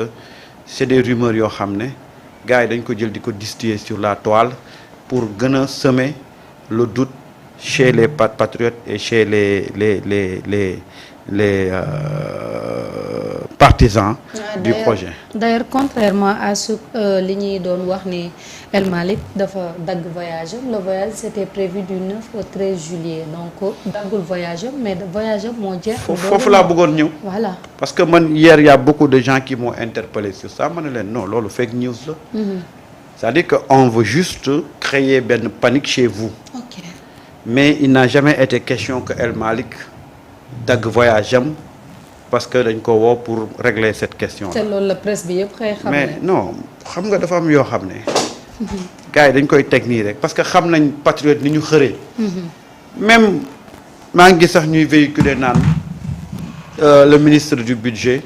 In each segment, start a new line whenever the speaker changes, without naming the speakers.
que c'est des rumeurs yoo xam ne gars yi dañ ko jël di ko distiller sur la toile pour gën a semer le doute chez les patriotes et chez les partisans du projet.
D'ailleurs contrairement à ce li ñuy doon wax ni El Malick dafa dagg voyage am le voyage c'était prévu du 9 au 13 juillet donc daggul voyage am mais voyage am moo jeex.
foofu laa bëggoon ñëw.
voilà
parce que man hier y a beaucoup de gens qui m'ont interpellé sur ça ma ne leen non loolu fake news la. C'est-à-dire que on veut juste créer benn panique chez vous.
ok
mais il n'a jamais été question que El Malick dagg voyage am parce que dañ ko woo pour régler cette question là.
te loolu la presse bi yëpp xëy xam ne
mais non xam nga dafa am yoo xam ne. gars yi dañ koy teg nii rek parce que xam nañ patriote ni ñu xëree. même maa ngi sax ñuy véhiculer naan le ministre du budget.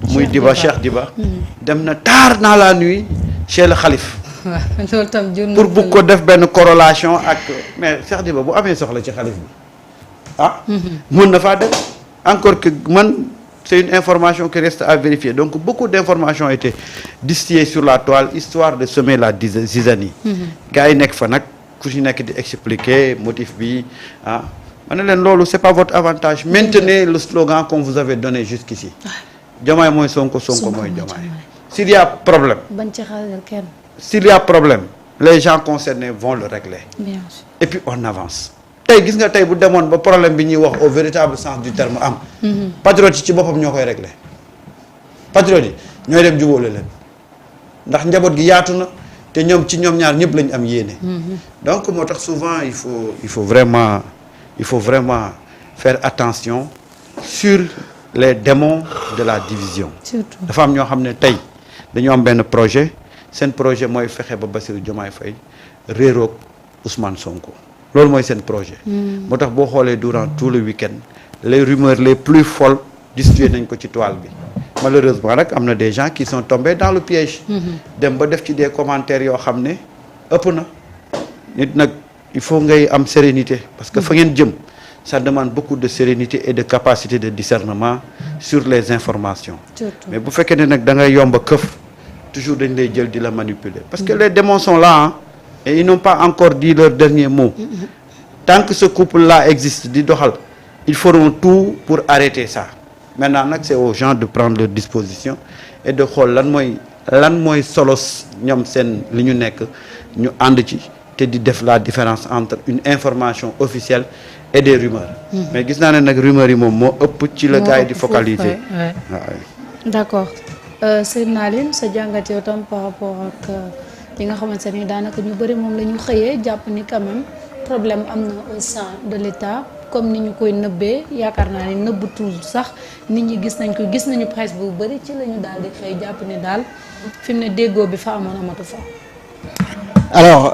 muy Cheikh Diba. dem na tard dans la nuit chez le Khalife.
waaw loolu tam jur
pour bu ko def benn corrélation ak mais Cheikh Diba bu amee soxla ci Khalife bi ah. mun na faa def encore que man. C'est une information qui reste à vérifier. Donc, beaucoup d'informations ont été distillées sur la toile, histoire de semer la zizanie. Gars yi nekk fa nag ku ci nekk di expliquer motif bi ah ma ne leen loolu c'est pas votre avantage. Maintenez le slogan qu'on vous avait donné jusqu'ici. Diomaye mooy Sonko, Sonko mooy Diomaye. S'il y a problème.
bañ ci xaaral kenn.
S'il y a problème, les gens concernés vont le régler.
Bien sûr.
Et puis on avance. tey gis nga tey bu demoon ba problème bi ñuy wax au véritable sens du terme am. patriotes yi ci boppam ñoo koy régler. patriotes yi ñooy dem jubóole leen ndax njaboot gi yaatu na te ñoom ci ñoom ñaar ñëpp lañu am yéene. donc moo tax souvent il faut vraiment faire attention sur les démons de la division.
surtout
dafa am ñoo xam ne tey dañoo am benn projet seen projet mooy fexe ba Bassirou Diomaye Faye réeroog Ousmane Sonko. loolu mooy seen projet. moo tax boo xoolee durant tout le week-end les rumeurs les plus folles distribué nañ ko ci toile bi malheureusement nag am na des gens qui sont tombés dans le piège. dem ba def ci des commentaires yoo xam ne ëpp na nit nag il faut ngay am sérénité parce que fa ngeen jëm ça demande beaucoup de sérénité et de capacité de discernement sur les informations.
surtout
mais bu fekkee ne nag da ngay yomb a këf toujours dañ lay jël di la manipuler parce que les démons sont là hein. Et ils n'ont pas encore dit leur dernier mot. Tant que ce couple-là existe di doxal ils feront tout pour arrêter ça maintenant nag c'est aux gens de prendre leurs dispositions et de xool lan mooy solos ñoom seen li ñu nekk ñu ànd ci te di def la différence entre une information officielle et des rumeurs. mais gis naa ne nag rumeurs yi moom moo ëpp ci la gars yi di focaliser.
d'accord Seydina Alioune sa jàngat yow tam par rapport ak. li nga xamante ni daanaka ñu bëri moom la ñu xëyee jàpp ni quand même problème am na au sein de l'État comme ni ñu koy nëbbee yaakaar naa ni nëbbutul sax nit ñi gis nañu presse bu bëri ci la ñu daal di xëy jàpp ni daal fi mu ne déggoo bi fa amoon amatu fa.
alors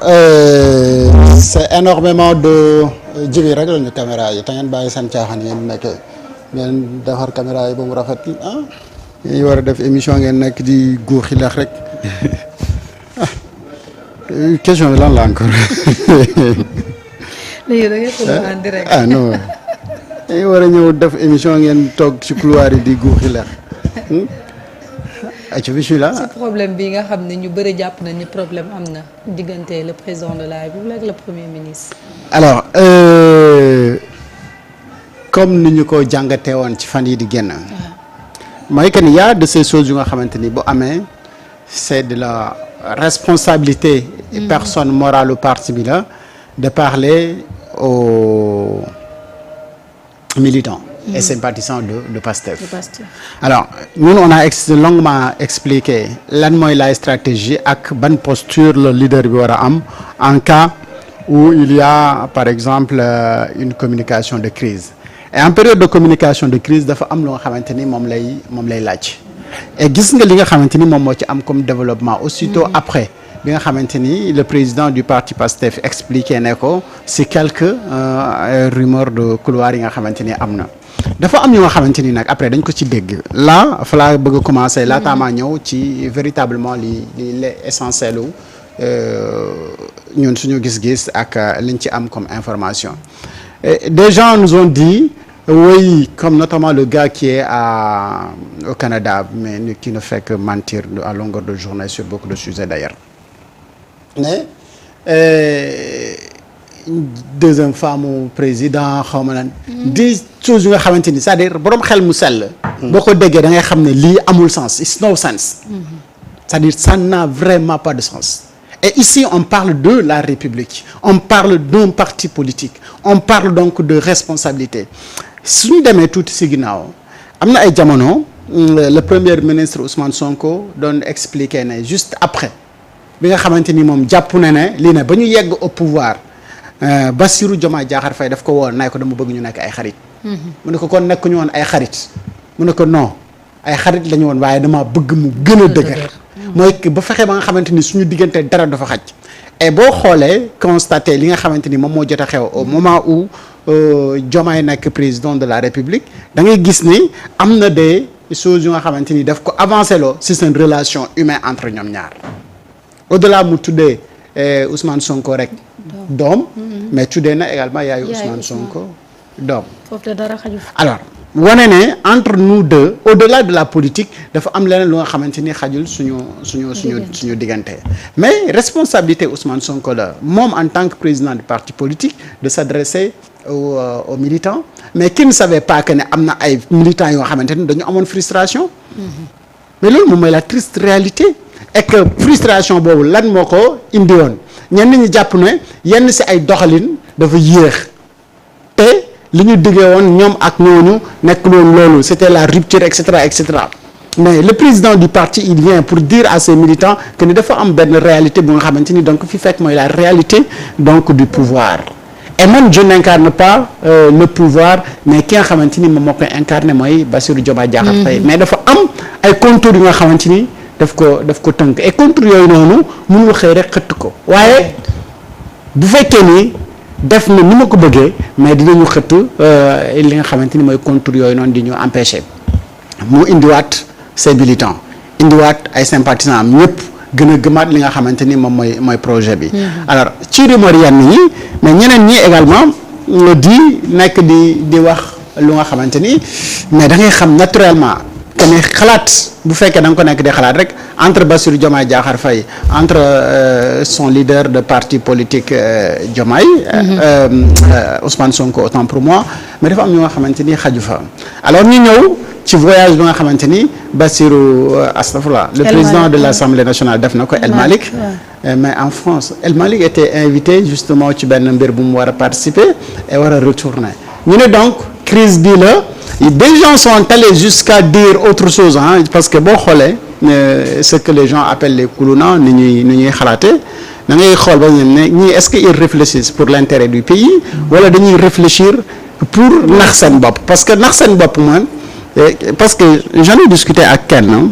c'est énormément de jibi rek lañu caméra yi te ngeen bàyyi seen caaxaan ngeen nekk ngeen defar caméra yi ba mu rafet ah ngeen war a def émission ngeen nekk di góor xilax rek. question bi lan la encore.
léegi da ngay xool en direct.
ah non dañu war a ñëw def émission ngeen toog ci couloir yi di guuxi leer. ayca bismillah.
ci problème bi nga xam ne ñu bëri jàpp nañ ni problème am na diggante le président de la République ak le premier ministre.
alors comme ni ñu ko jàngatee woon ci fan yi di génn. mooy que ni y a de ces choses yu nga xamante ni bu amee c'est de la responsabilité. personne morale au parti bi la de parler aux militants. et sympathisants de Pastef. alors ñun on a longuement expliqué lan mooy la stratégie ak ban posture le leader bi war a am en cas où il y a par exemple une communication de crise et en période de communication de crise dafa am lu nga xamante ni moom lay laaj et gis nga li nga xamante ni moom moo ci am comme développement aussitôt après bi nga xamante ni le président du parti Pastef expliqué ne ko si quelques rumeurs de couloir yi nga xamante ni am na dafa am yu nga xamante ni nag après dañ ko ci dégg là fa laa bëgg a commencer laataamaa ñëw ci véritablement li essentiel u ñun suñu gis-gis ak liñ ci am comme information et des gens nous ont dit Oui, comme notamment le gars qui est au Canada, mais qui ne fait que mentir à longueur de journée sur beaucoup de sujets d'ailleurs. Mais deuxième femme au président xaw ma lan. des choses yu nga xamante ni c'est-à-dire borom xel mu sell. boo ko déggee da ngay xam ne lii amul sens it's no sense. c'est-à-dire ça n'a vraiment pas de sens. Et ici on parle de la République on parle d'un parti politique on parle donc de responsabilité suñu demee tuuti si ginnaaw am na ay jamono le premier ministre Ousmane Sonko doon expliquer ne juste après bi nga xamante ni moom jàpp na ne lii ne ba ñu yegg au pouvoir Bassirou Diomaye Diakhar Faye daf ko woon nay ko dama bëgg ñu nekk ay xarit. mu ne ko kon nekk ñu woon ay xarit mu ne ko non ay xarit la ñu woon waaye dama bëgg mu gën a dëgër. mooy ba fexe ba nga xamante ni suñu diggante dara dafa xaj. et boo xoolee constaté li nga xamante ni moom moo jot a xew au moment où Diomaye nekk président de la République da ngay gis ni am na des choses yu nga xamante ni daf ko avancé loo si seen relation humaine entre ñoom ñaar au-delà mu tuddee Ousmane Sonko rek doom mais tuddee na également yaayu Ousmane Sonko doom.
foofu de dara xaju
alors wane ne entre nous deux au-delà de la politique dafa am leneen lu nga xamante ni xajul suñu diggante mais responsabilité Ousmane Sonko la moom en tant que président du parti politique de s'adresser aux militants mais qui ne savait pas que ne am na ay militants yoo xamante ni dañu amoon frustration mais loolu moom mooy la triste réalité et que frustration boobu lan moo ko indi woon ñenn ñi jàpp ne yenn si ay doxalin dafa yéex te li ñu diggee woon ñoom ak ñooñu nekk loolu loolu c'était la rupture et cetera et cetera mais le président du parti il vient pour dire à ses militants que ni dafa am benn réalité bu nga xamante ni donc fi fekk mooy la réalité donc du pouvoir et man je n'incarne pas le pouvoir mais ki nga xamante ni moom moo koy incarné mooy Bassirou Diomaye Diakhar Faye mais dafa am ay contours yu nga xamante ni daf ko tënk et contours yooyu noonu mënul xëy rek xëtt ko waaye bu fekkee ni def na ni ma ko bëggee mais dinañu xëtt li nga xamante ni mooy contours yooyu noonu di ñu empêcher mu indiwaat ses militants indiwaat ay sympathisants am ñëpp gën a gëmaat li nga xamante ni moom mooy projet bi. alors ci rumeur yenn ñi mais ñeneen ñi également di nekk di wax lu nga xamante ni mais da ngay xam naturellement que ne xalaat bu fekkee da nga ko nekk di xalaat rek entre Bassirou Diomaye Diakhar Faye entre son leader de parti politique Diomaye Ousmane Sonko autant pour moi mais dafa am ñu nga xamante ni xaju fa alors ñu ñëw ci voyage bi nga xamante ni Bassirou astafurlah le président de l'Assemblée nationale def na ko El Malick mais en France El Malick était invité justement ci benn mbir bu mu war a participer et war a retourner ñu ne donc crise bi la des gens sont allés jusqu'à dire autre chose parce que boo xoolee ce que les gens appellent les kuluna ni ñuy xalaatee da ngay xool ba ñu ne ñii est-ce que ils réfléchissent pour l'intérêt du pays wala dañuy réfléchir pour nax seen bopp parce que nax seen bopp man parce que j'en ai discuté ak kenn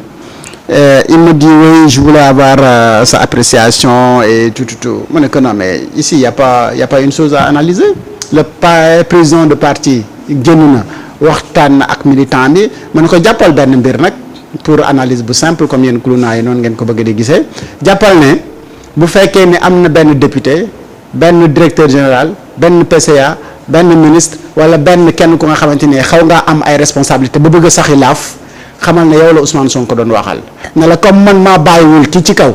il me dit oui je voulais avoir sa appréciation et tout ma ne ko non mais ici y a pas une chose à analyser le président de parti génn na waxtaan na ak militant bi ma ne ko jàppal benn mbir nag pour analyse bu simple comme yéen kulunaa yi noonu ngeen ko bëgg di gisee jàppal ne bu fekkee ne am na benn député benn directeur général benn PCA benn ministre wala benn kenn ku nga xamante ni xaw ngaa am ay responsabilité ba bëgg a saxi laaf xamal ne yow la Ousmane Sonko doon waxal ne la comme man maa bàyyiwul ki ci kaw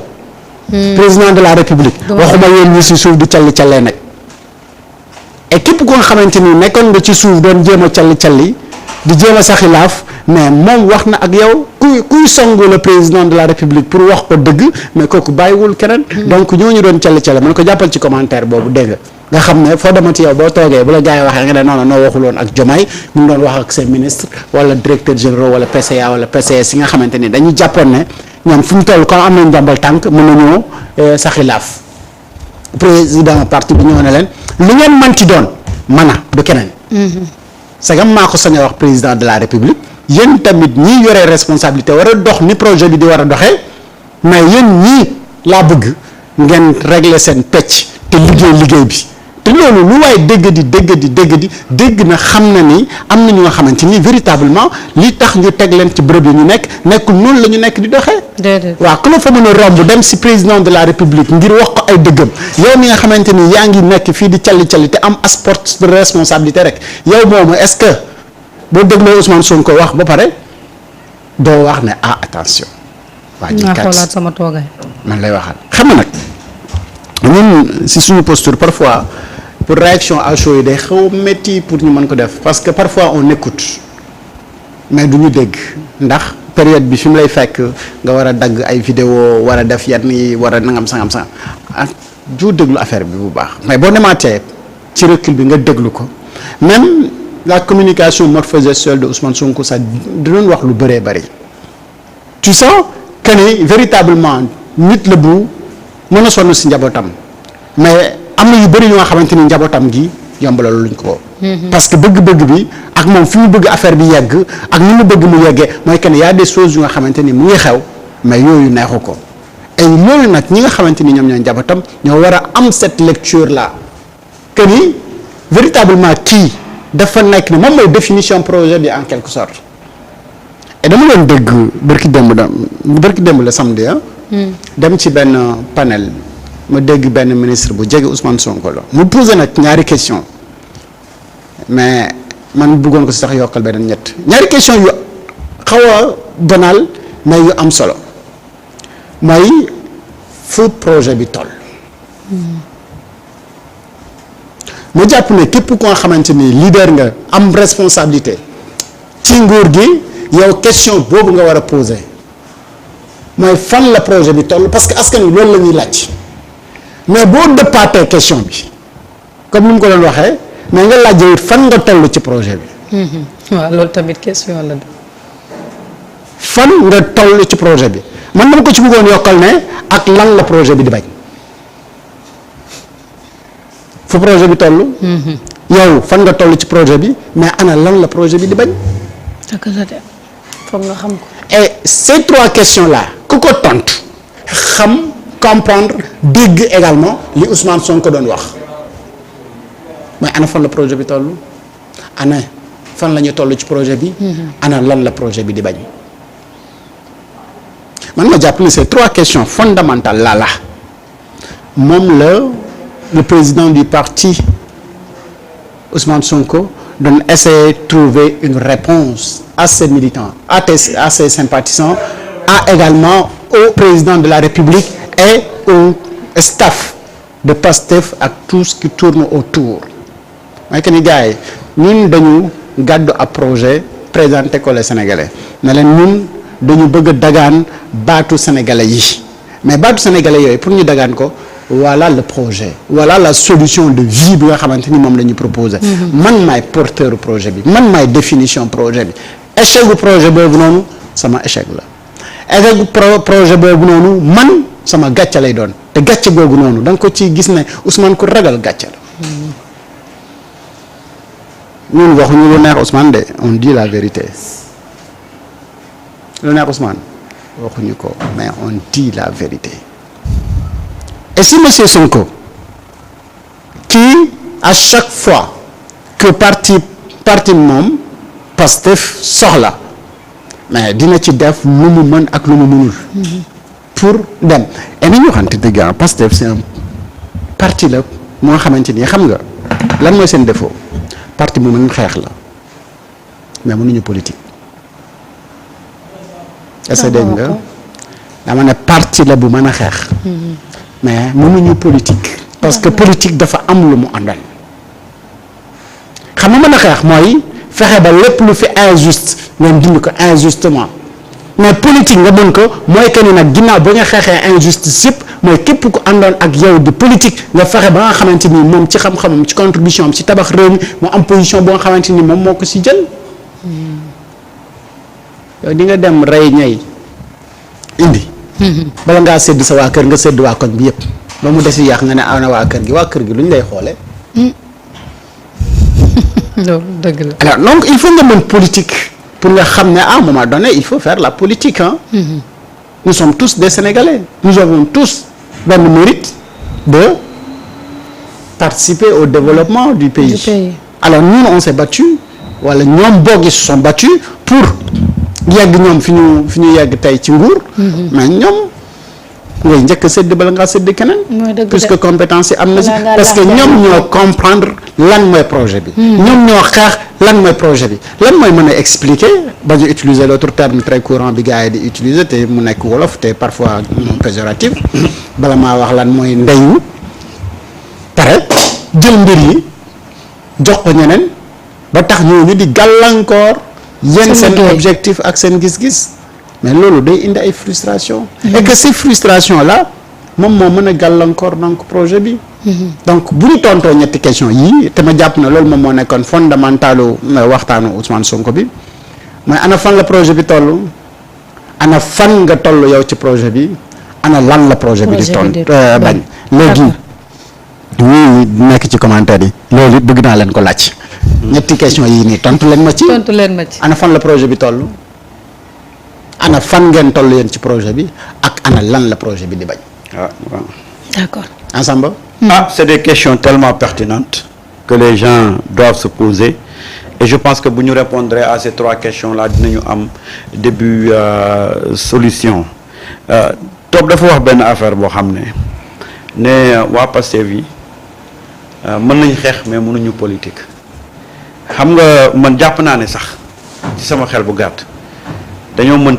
président de la République waxuma yéen ñi si suuf di calli-callee nag et képp ku nga xamante ni nekkoon nga ci suuf doon jéem a calli-calli di jéem a saxi laaf mais moom wax na ak yow kuy songu le président de la République pour wax ko dëgg mais kooku bàyyiwul keneen donc ñooñu doon calli-calli man ko jàppal ci commentaire boobu dégg nga xam ne foo demati yow boo toogee bu la gars yi waxee nga ne non noo waxuloon ak Diomaye mu ngi doon wax ak ses ministres wala directeur général wala PCA wala PCS yi nga xamante ni dañuy jàppoon ne ñoom fu ñu toll comme am nañ ndombal tànk mën nañoo saxi laaf président parti bi ñëw ne leen lu ngeen mënti doon mën a du keneen sagam maa ko sañ a wax président de la République yéen tamit ñii yoree responsabilité war a dox ni projet bi di war a doxee mais yéen ñii laa bëgg ngeen régler seen pecc te liggéey bi te loolu lu waaye dégg na xam na ni am na ñu nga xamante ni véritablement li tax ñu teg leen ci bërëb yi ñu nekkul noonu la ñu nekk di doxee. waaw ku la fa mën a romb dem si président de la République ngir wax ko ay dëggam yow mi nga xamante ni yaa ngi nekk fii di calli te am aspect de responsabilité rek yow moomu est-ce que boo dégloo Ousmane Sonko wax ba pare doo wax ne attention. waa ji
naa
kat
xoolaat sama toogaay.
man lay waxal xam nga nag ñun si suñu posture parfois pour réaction à chaud yi day xaw a métti pour ñu mën ko def parce que parfois on écoute mais du ñu dégg ndax période bi fi mu lay fekk nga war a dagg ay vidéo war a def yenn yi war a nangam sangam du déglu affaire bi bu baax mais boo demaatee ci recul bi nga déglu ko même la communication morpho-gestuelle de Ousmane Sonko sax di doon wax lu bëree bëri tu sens que ni véritablement nit la bu mën a sonn si njabootam mais am na yu bëri ñoo xamante ni njabootam gi yombalal luñ ko. parce que bëgg-bëgg bi ak moom fi mu bëgg affaire bi yegg ak ni mu bëgg mu yeggee mooy que ni y a des choses yu nga xamante ni mu ngi xew mais yooyu neexu ko et loolu nag ñi nga xamante ni ñoom ñoo njabootam ñoo war a am cette lecture là que ni véritablement kii dafa nekk ne moom mooy définition projet bi en quelque sorte. et dama doon dégg barki démb la samedi dem ci benn panel ma dégg benn ministre bu jege Ousmane Sonko la mu posé nag ñaari question mais man bëggoon ko si sax yokkal beneen ñaari question yu xaw a banal mais yu am solo mooy fu projet bi toll. ma jàpp ne képp koo xamante ni leader nga am responsabilité ci nguur gi yow question boobu nga war a poser mooy fan la projet bi toll parce que askan wi loolu la ñuy laaj mais boo dëppaatee question bi comme ni mu ko doon waxee mais nga laajee it fan nga toll ci projet bi.
waaw loolu tamit question la.
fan nga toll ci projet bi man dama ko ci bëggoon yokkal ne ak lan la projet bi di bañ fu projet bi toll. yow fan nga toll ci projet bi mais ana lan la projet bi di bañ.
dëgg la de foog nga xam ko.
et ces trois questions là ku ko tontu xam comprendre dégg également li Ousmane Sonko doon wax mooy ana fan la projet bi toll ana fan la ñu toll ci projet bi. ana lan la projet bi di bañ. man ma jàpp ni ces trois questions fondamentales là moom la le président du parti Ousmane Sonko doon essayer de trouver une réponse à ses militants à ses sympathisants également au président de la République et au staff de PASTEF ak tout ce qui tourne autour mooy que ni gars yi ñun dañu gàddu ab projet présenté ko les Sénégalais ne leen ñun dañu bëgg a dagaan baatu sénégalais yi mais baatu sénégalais yooyu pour ñu dagaan ko voilà le projet voilà la solution de vie bi nga xamante ni moom la ñu proposé. man maay porteur projet bi man maay définition projet bi échec gu projet boobu noonu sama échec la échec gu projet boobu noonu man sama gàcce lay doon te gàcce googu noonu da nga ko ci gis ne Ousmane ku ragal gàcce la. ñun waxuñu lu neex Ousmane de on dit la vérité. lu neex Ousmane waxuñu ko mais on dit la vérité et si monsieur Sonko qui à chaque fois que parti moom Pastef soxla mais dina ci def lu mu mën ak lu mu mënul pour dem et ni ñu waxante dëgg Pastef c'est un parti la moo xamante ni xam nga lan mooy seen défaut parti mu mën xeex la mais mënuñu politique. est-ce que dégg nga dama ne parti la bu mën a xeex mais mënuñu politique parce que politique dafa am lu mu àndal xam nga mën a xeex mooy fexe ba lépp lu fi injuste ngeen dindi ko injustement mais politique nga mën ko mooy que ni nag ginnaaw ba nga xeexee injustice yëpp mooy képp ku àndoon ak yow di politique nga fexe ba nga xamante ni moom ci xam-xamam ci contribution am ci tabax réew mi mu am position boo nga xamante ni moom moo ko si jël yow di nga dem rey ñay indi bala ngaa sédd sa waa kër nga sédd waa koñ bi yëpp ba mu desi yàq nga ne ana waa kër gi lu ñu lay xoole
loolu dëgg la.
alors donc il faut nga mën politique pour nga xam ne à un moment donné il faut faire la politique nous sommes tous des Sénégalais nous avons tous benn mérite de participer au développement du pays. Alors nous on s'est battu wala ñoom boog ils se sont battus pour yegg ñoom fi ñu yegg tey ci nguur mais ñoom ngay njëkk a sédd bala ngaa sédd keneen. puisque compétence yi am na si parce que ñoom ñoo comprendre lan mooy projet bi. ñoom ñoo xeex lan mooy projet bi lan mooy mën a expliquer ba ñu utiliser l'autre terme très courant bi gars yi di utiliser te mu nekk wolof te parfois péjoratif bala maa wax lan mooy ndeyu pare jël mbir yi jox ko ñeneen ba tax ñooñu di gàllankoor yéen seen objectif ak seen gis-gis mais loolu day indi ay frustration et que ces frustrations là moom moo mën a gàllankoor donc projet bi donc bu ñu tontoo ñetti question yii te ma jàpp na loolu moom moo nekkoon fondamentalu waxtaanu Ousmane Sonko bi mooy ana fan la projet bi toll ana fan nga toll yow ci projet bi ana lan la projet bi di bañ léegi ñii nekk ci commentaire yi loolu it bëgg naa leen ko laaj ñetti question yii nii tontu leen ma ci ana fan la projet bi toll ana fan ngeen toll yéen ci projet bi ak ana lan la projet bi di bañ
d'accord
ensemble
c'est des questions tellement pertinentes que les gens doivent se poser et je pense que bu ñu répondre à ces 3 questions là dinañu am début solution Top dafa wax benn affaire boo xam ne waa Pastef yi mën nañ xeex mais mënuñu politique xam nga man jàpp naa ne sax ci sama xel bu gàtt dañoo mën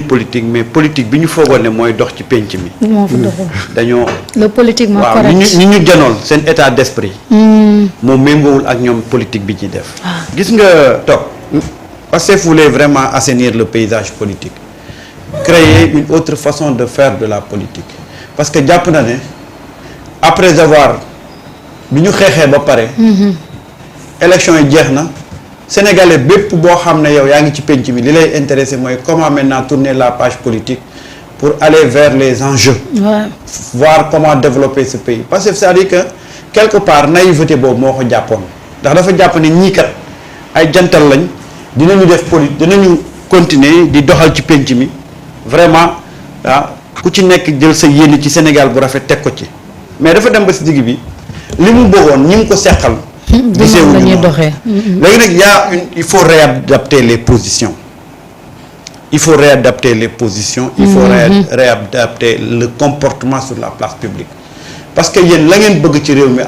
politique mais politique bi ñu foogoon ne mooy dox ci penc mi.
moo fa doxul.
dañoo.
le politiquement correct.
waaw ñu janool seen état d'esprit. moo méngoowul ak ñoom politique bi ñuy def. gis nga Top Pastef voulait vraiment assainir le paysage politique créer une autre façon de faire de la politique parce que jàpp na ne après avoir bi ñu xeexee ba pare. élection yi jeex na. Sénégalais bépp boo xam ne yow yaa ngi ci penc mi li lay intéressé mooy comment maintenant tourner la page politique pour aller vers les enjeux. Voir comment développer ce pays parce que c'est-à-dire que quelque part naïveté boobu moo ko jàppoon ndax dafa jàpp ne ñii kat ay jantal lañ dinañu def dinañu continuer di doxal ci penc mi vraiment ku ci nekk jël sa yéene ci Sénégal bu rafet teg ko ci mais dafa dem ba si digg bi li mu bëggoon ñi ngi ko seqal.
lañuy doxee
léegi nag il faut réadapter les positions il faut réadapter le comportement sur la place publique parce que yéen la ngeen bëgg ci réew mi